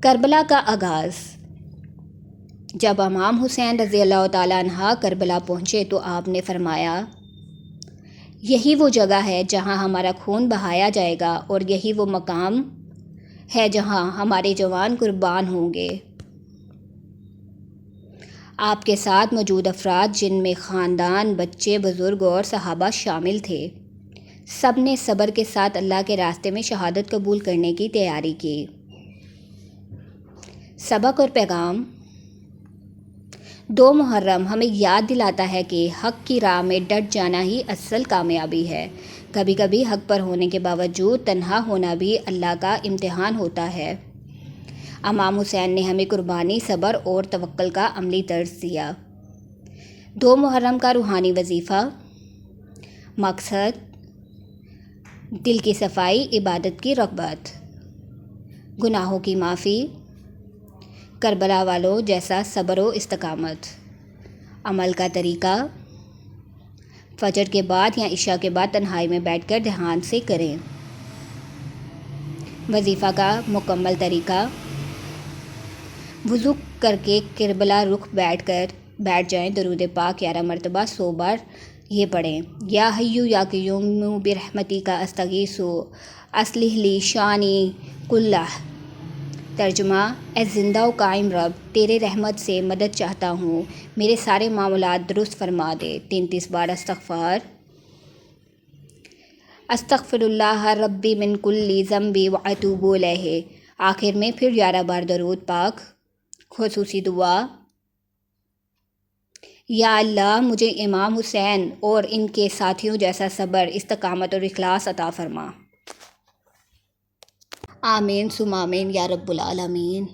کربلا کا آغاز۔ جب امام حسین رضی اللہ تعالیٰ عنہ کربلا پہنچے تو آپ نے فرمایا، یہی وہ جگہ ہے جہاں ہمارا خون بہایا جائے گا اور یہی وہ مقام ہے جہاں ہمارے جوان قربان ہوں گے۔ آپ کے ساتھ موجود افراد جن میں خاندان، بچے، بزرگ اور صحابہ شامل تھے، سب نے صبر کے ساتھ اللہ کے راستے میں شہادت قبول کرنے کی تیاری کی۔ سبق اور پیغام۔ 2 محرم ہمیں یاد دلاتا ہے کہ حق کی راہ میں ڈٹ جانا ہی اصل کامیابی ہے۔ کبھی کبھی حق پر ہونے کے باوجود تنہا ہونا بھی اللہ کا امتحان ہوتا ہے۔ امام حسین نے ہمیں قربانی، صبر اور توکل کا عملی درس دیا۔ 2 محرم کا روحانی وظیفہ۔ مقصد: دل کی صفائی، عبادت کی رغبت، گناہوں کی معافی، کربلا والوں جیسا صبر و استقامت۔ عمل کا طریقہ: فجر کے بعد یا عشاء کے بعد تنہائی میں بیٹھ کر دھیان سے کریں۔ وظیفہ کا مکمل طریقہ: وضو کر کے کربلا رخ بیٹھ جائیں، درود پاک 11 مرتبہ 100 بار یہ پڑھیں۔ یا حیّ یا قیوم برحمتک استغیث اصلح لی شأنی کلہ۔ ترجمہ: اے زندہ و قائم رب، تیرے رحمت سے مدد چاہتا ہوں، میرے سارے معاملات درست فرما دے۔ 33 بار استغفار۔ استغفر اللہ ربی من کل ذنب واتوب الیہ۔ آخر میں پھر 11 بار درود پاک۔ خصوصی دعا: یا اللہ، مجھے امام حسین اور ان کے ساتھیوں جیسا صبر، استقامت اور اخلاص عطا فرما۔ آمین ثم آمین یا رب العالمین۔